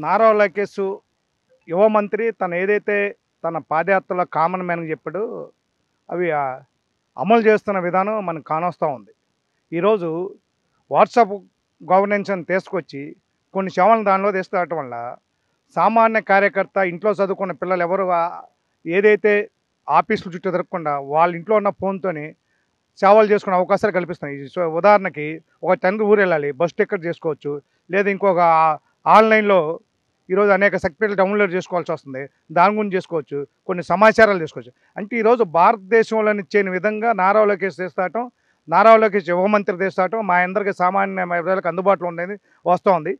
నారా లోకేష్ యువ మంత్రి ఏదైతే తన పాదయాత్రలో కామన్ మ్యాన్కి చెప్పాడో అవి అమలు చేస్తున్న విధానం మనకు కానొస్తూ ఉంది. ఈరోజు వాట్సాప్ గవర్నెన్స్ అని తీసుకొచ్చి కొన్ని సేవలను దానిలో తీసుకురావటం వల్ల సామాన్య కార్యకర్త ఇంట్లో చదువుకున్న పిల్లలు ఎవరు ఏదైతే ఆఫీసులు చుట్టూ తిరగకుండా వాళ్ళ ఇంట్లో ఉన్న ఫోన్తోని సేవలు చేసుకునే అవకాశాలు కల్పిస్తున్నాయి. సో ఉదాహరణకి ఒక తండ్రి ఊరు వెళ్ళాలి, బస్ టికెట్ చేసుకోవచ్చు, లేదా ఇంకొక ఆన్లైన్లో ఈరోజు అనేక సర్టిఫికేట్లు డౌన్లోడ్ చేసుకోవాల్సి వస్తుంది, దాని గురించి చేసుకోవచ్చు, కొన్ని సమాచారాలు తీసుకోవచ్చు. అంటే ఈరోజు భారతదేశంలో ఇచ్చిన విధంగా నారా లోకేష్ చేస్తాటం, నారా లోకేష్ యువ మంత్రి తీస్తాటం మా అందరికీ సామాన్య ప్రజలకు అందుబాటులో ఉండేది వస్తుంది.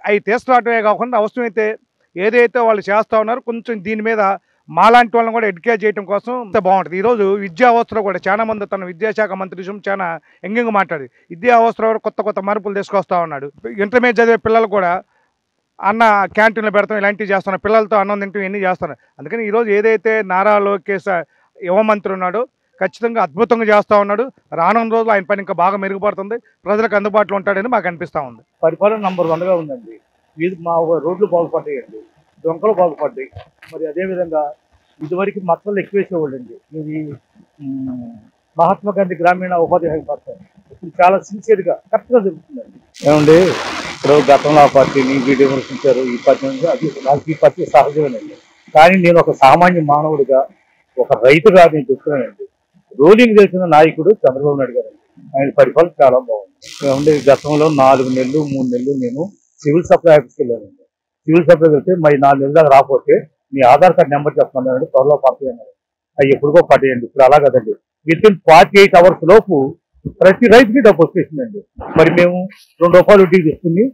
అవి తీసుకురావటమే కాకుండా అవసరమైతే ఏదైతే వాళ్ళు చేస్తూ ఉన్నారో కొంచెం దీని మీద మాలాంటి వాళ్ళని కూడా ఎడ్యుకేట్ చేయడం కోసం బాగుంటుంది. ఈరోజు విద్యా వ్యవస్థలో కూడా చాలామంది తన విద్యాశాఖ మంత్రి విషయం చాలా ఎంగంగా మాట్లాడి విద్యా వ్యవస్థలో కూడా కొత్త మార్పులు తీసుకొస్తూ ఉన్నాడు. ఇంటర్మీడియట్ చదివే పిల్లలు కూడా అన్న క్యాంటీన్లో పెడతాం, ఇలాంటివి చేస్తున్నారు, పిల్లలతో అన్నం తింటూ ఇవన్నీ చేస్తున్నారు. అందుకని ఈరోజు ఏదైతే నారా లోకేష్ యువ మంత్రి ఉన్నాడో ఖచ్చితంగా అద్భుతంగా చేస్తూ ఉన్నాడు. రానున్న రోజులు ఆయన పని ఇంకా బాగా మెరుగుపడుతుంది, ప్రజలకు అందుబాటులో ఉంటాడని మాకు అనిపిస్తూ ఉంది. పరిపాలన నంబర్ 1గా ఉందండి. మా రోడ్లు బాగుపడ్డాయండి, దొంగలు బాగుపడ్డాయి. మరి అదేవిధంగా ఇదివరకు మొత్తం ఎక్కువేసేవాళ్ళండి. ఇది మహాత్మా గాంధీ గ్రామీణ ఉపాధి హామీ పథకం ఇప్పుడు చాలా సిన్సియర్గా కరెక్ట్గా జరుగుతుందండి. ఏమండి ఇప్పుడు గతంలో ఆ పార్టీని వీడియో విమర్శించారు, ఈ పార్టీ అది రాజకీయ పార్టీ సహజమేనండి. కానీ నేను ఒక సామాన్య మానవుడిగా, ఒక రైతుగా నేను చెప్తున్నానండి, రూలింగ్ చేసిన నాయకుడు చంద్రబాబు నాయుడు గారు. ఆయన పరిపాలన చాలా బాగుంది. ఏమంటే గతంలో 4 నెలలు 3 నెలలు నేను సివిల్ సప్లై ఆఫీస్కి వెళ్ళానండి. సివిల్ సప్లై వెళ్తే మరి 4 నెలల దాకా రాకపోతే మీ ఆధార్ కార్డు నెంబర్ చెప్పమన్నారండి, త్వరలో పడతాయి అన్నారు. అవి ఎప్పుడుకో పడేయండి. ఇప్పుడు అలా కదండి, విత్ ఇన్ 48 అవర్స్ లోపు ప్రతి రైతుకి డబ్బు వచ్చేసిందండి. మరి మేము ₹2 వడ్డీకి తీసుకుని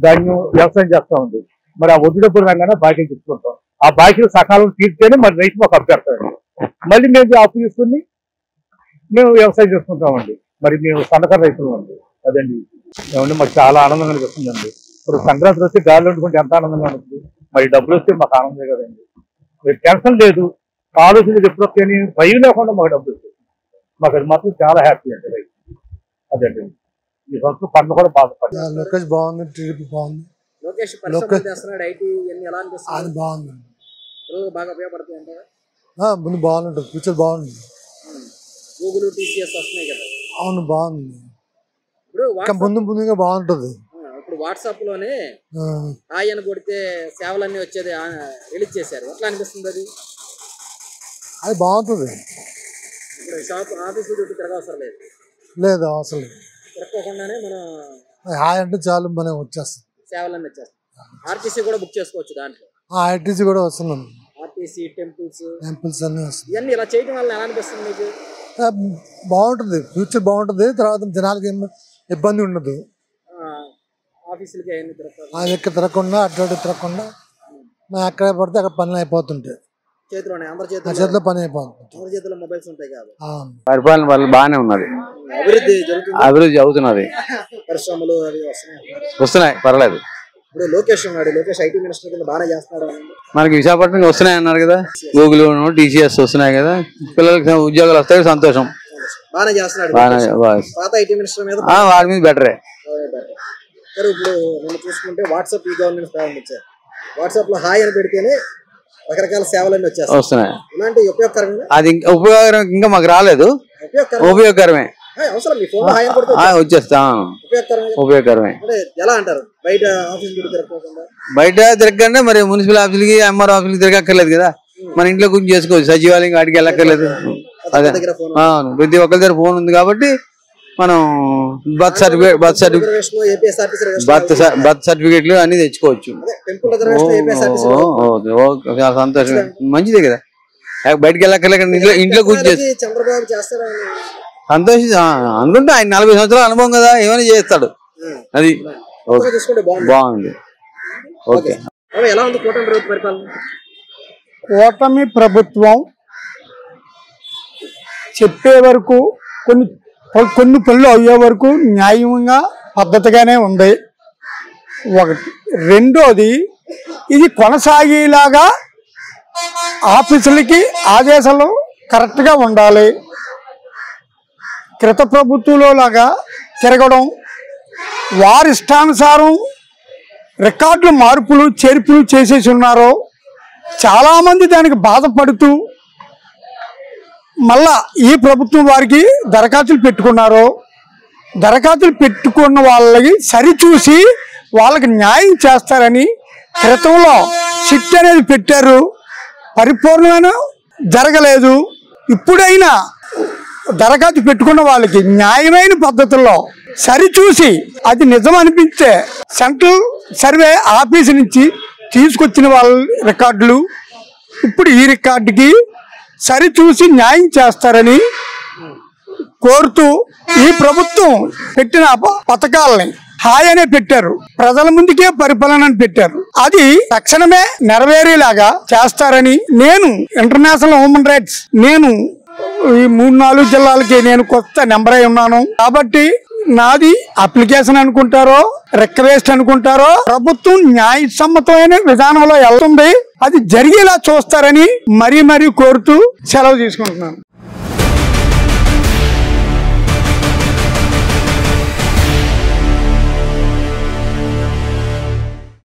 దాన్ని వ్యవసాయం చేస్తామండి. మరి ఆ వడ్డీ డబ్బులు రాగానే బాకీలు తీసుకుంటాం. ఆ బాకీలు సకాలం తీర్చేనే మరి రైతు మాకు అప్పేస్తామండి. మళ్ళీ మేము అప్పు తీసుకుని మేము వ్యవసాయం చేసుకుంటామండి. మరి మేము సన్నకారు రైతులు అండి. అదండి ఏమంటే మాకు చాలా ఆనందంగా అనిపిస్తుందండి. ఇప్పుడు సంక్రాంతి వస్తే గాలి వండుకుంటే ఎంత ఆనందంగా ఉంటుంది, మరి డబ్బులు వస్తే మాకు ఆనందమే కదండి. మీరు టెన్షన్ లేదు, ఆలోచనలు ఎప్పుడు వస్తాయని భయం లేకుండా మాకు డబ్బులు వస్తాయి. మాకు అది మాత్రం చాలా హ్యాపీ అండి రైతు. అదండి ఈ సంవత్సరం పండుగ కూడా బాగుపడింది. లోకేష్ బాగుంది, టీడీపీ బాగుంది. లోకేష్ పరిశ్రమలు చేస్తున్నాడు, ఐటీ ఇవన్నీ ఎలా అనిపిస్తుంది? అది బాగుంది, బాగా ఉపయోగపడుతుంది అంటే ముందు బాగుంటుంది, ఫ్యూచర్ బాగుంటుంది. గూగుల్ టీసీఎస్ వస్తున్నాయి కదా. అవును బాగుంది, ఇప్పుడు ముందుగా బాగుంటుంది. ఇప్పుడు వాట్సాప్ లోనే ఆయన కొడితే సేవలన్నీ వచ్చేది రిలీజ్ చేశారు, ఎట్లా అనిపిస్తుంది అది? అది బాగుంటుంది. ఇప్పుడు షాప్ ఆఫీసు చుట్టూ తిరగవసరం లేదు, లేదు అవసరం లేదు, తిరగకుండానే మనం హాయ్ అంటే చాలు మనం వచ్చేస్తాం, సేవలన్నీ వచ్చేస్తాం. ఆర్టీసీ కూడా బుక్ చేసుకోవచ్చు దాంట్లో, ఐటీసీ కూడా వస్తున్నాం, ఆర్టీసీ టెంపుల్స్ అన్ని వస్తున్నాయి. ఇవన్నీ ఇలా చేయడం వల్ల ఎలా అనిపిస్తుంది మీకు? బాగుంటుంది, ఫ్యూచర్ బాగుంటుంది. తర్వాత జనాలకి ఏం ఇబ్బంది ఉండదు, ఆఫీసులకి అవన్నీ ఎక్కడ తిరగకుండా అటు తిరగకుండా మేము ఎక్కడ పడితే అక్కడ పనులు అయిపోతుంటాయి, చేతిలోనే అందరి చేతిలో పని అయిపోతుంది. అందరి చేతిలో మొబైల్స్ ఉంటాయి కాబట్టి పరిపాలన వల్ల బాగానే ఉన్నది, అభివృద్ధి అవుతున్నది, పరిశ్రమలు అవి వస్తున్నాయి, పర్లేదు. ఇప్పుడు లోకేష్ ఉన్నాడు, లోకేష్ ఐటీ మినిస్టర్ కింద బాగా చేస్తున్నాడు. మనకి విశాఖపట్నం వస్తున్నాయి అన్నారు కదా, గూగుల్ టీసీఎస్ వస్తున్నాయి కదా, పిల్లలకి ఉద్యోగాలు వస్తాయి, సంతోషం. బాగానే చేస్తున్నాడు. పాత ఐటీ మినిస్టర్ మీద వాడి మీద బెటరే. సరే ఇప్పుడు మనం చూసుకుంటే వాట్సాప్ ఈ గవర్నమెంట్ ప్రారంభించారు. వాట్సాప్ లో హాయ్ అని పెడితేనే రకరకాల సేవలన్నీ వస్తున్నాయి. ఇలాంటి ఉపయోగకరమే. అది ఉపయోగకరం ఇంకా మాకు రాలేదు, ఉపయోగకరమే వచ్చేస్తా. ఉపయోగకరమే ఎలా అంటారు? బయట ఆఫీస్ తిరగకుండా, బయట తిరగకుండా మరి మున్సిపల్ ఆఫీసులకి ఎంఆర్ ఆఫీసులకి తిరగక్కర్లేదు కదా, మన ఇంట్లో గురించి చేసుకోవచ్చు, సచివాలయం వాటికి వెళ్ళక్కర్లేదు. అదే ప్రతి ఒక్కరి దగ్గర ఫోన్ ఉంది కాబట్టి మనం బర్త్ సర్టిఫికేట్లు అన్ని తెచ్చుకోవచ్చు. చాలా సంతోషం, మంచిదే కదా, బయటకు వెళ్ళక్కర్లేదు, ఇంట్లో కూర్చొని సంతోషి అనుకుంటే ఆయన 40 సంవత్సరాల అనుభవం కదా, ఏమైనా చేస్తాడు. అది బాగుంది. ఓకే. కూటమి ప్రభుత్వం చెప్పే వరకు కొన్ని పనులు అయ్యే వరకు న్యాయంగా పద్ధతిగానే ఉంది. ఒకటి. రెండోది, ఇది కొనసాగేలాగా ఆఫీసులకి ఆదేశాలు కరెక్ట్గా ఉండాలి. క్రిత ప్రభుత్వంలో లాగా తిరగడం, వారి ఇష్టానుసారం రికార్డులు మార్పులు చేర్పులు చేసేసి ఉన్నారో చాలామంది దానికి బాధపడుతూ మళ్ళా ఈ ప్రభుత్వం వారికి దరఖాస్తులు పెట్టుకున్నారో దరఖాస్తులు పెట్టుకున్న వాళ్ళకి సరిచూసి వాళ్ళకి న్యాయం చేస్తారని క్రితంలో సిట్ అనేది పెట్టారు. పరిపూర్ణమైన జరగలేదు. ఇప్పుడైనా దరఖాస్తు పెట్టుకున్న వాళ్ళకి న్యాయమైన పద్ధతుల్లో సరిచూసి అది నిజం అనిపించే సెంట్రల్ సర్వే ఆఫీస్ నుంచి తీసుకొచ్చిన వాళ్ళ రికార్డులు ఇప్పుడు ఈ రికార్డుకి సరిచూసి న్యాయం చేస్తారని కోరుతూ ఈ ప్రభుత్వం పెట్టిన పథకాలని హాయ్ అనే పెట్టారు. ప్రజల ముందుకే పరిపాలన పెట్టారు. అది తక్షణమే నెరవేరేలాగా చేస్తారని నేను ఇంటర్నేషనల్ హ్యూమన్ రైట్స్ నేను ఈ 3-4 జిల్లాలకి నేను కొత్త నెంబర్ అయి ఉన్నాను కాబట్టి నాది అప్లికేషన్ అనుకుంటారో రిక్వెస్ట్ అనుకుంటారో ప్రభుత్వం న్యాయసమ్మతమైన విధానంలో వెళ్తుంది. అది జరిగేలా చూస్తారని మరీ కోరుతూ సెలవు తీసుకుంటున్నాను.